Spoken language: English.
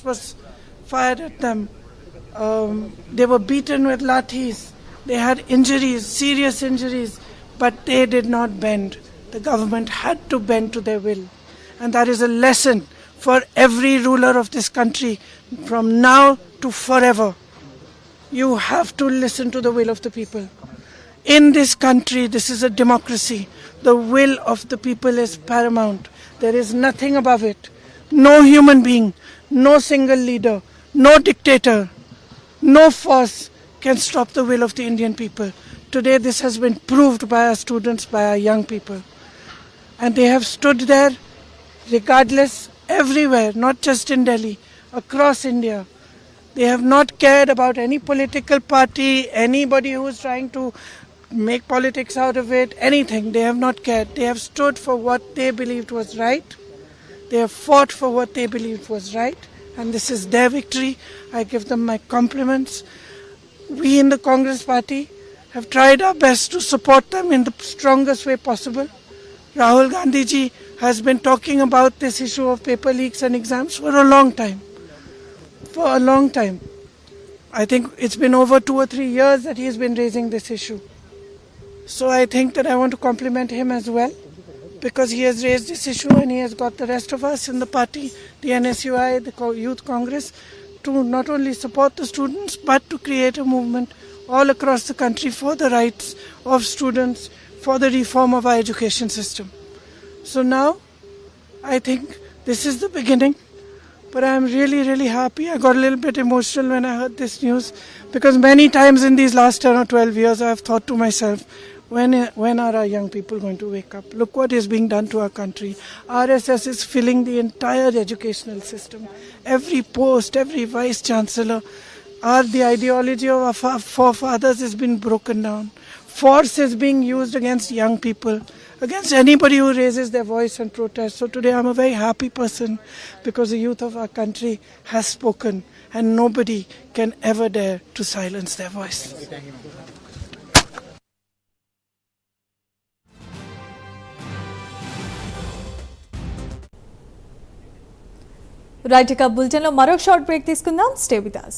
was fired at them. They were beaten with lathis. They had injuries, serious injuries, but they did not bend. The government had to bend to their will. And that is a lesson for every ruler of this country from now to forever. You have to listen to the will of the people. In this country, this is a democracy. The will of the people is paramount. There is nothing above it. No human being, no single leader, no dictator, no force can stop the will of the Indian people. Today this has been proved by our students, by our young people. And they have stood there regardless, everywhere, not just in Delhi, across India. They have not cared about any political party, anybody who is trying to make politics out of it, anything. They have not cared. They have stood for what they believed was right. They have fought for what they believed was right. And this is their victory. I give them my compliments. We in the Congress party have tried our best to support them in the strongest way possible. Rahul Gandhi ji has been talking about this issue of paper leaks and exams for a long time. For a long time. I think it's been over 2 or 3 years that he has been raising this issue. So I think that I want to compliment him as well, because he has raised this issue and he has got the rest of us in the party, the NSUI, the Youth Congress, to not only support the students but to create a movement all across the country for the rights of students, for the reform of our education system. So now I think this is the beginning, but I am really, really happy. I got a little bit emotional when I heard this news, because many times in these last 10 or 12 years I have thought to myself, when are our young people going to wake up? Look what is being done to our country. RSS is filling the entire educational system. Every post, every vice chancellor, the ideology of our forefathers has been broken down. Force is being used against young people, against anybody who raises their voice and protest. So today I'm a very happy person, because the youth of our country has spoken and nobody can ever dare to silence their voice. Right, ఇక బులెటిన్లో మరొక short break తీసుకుందాం. Stay with us.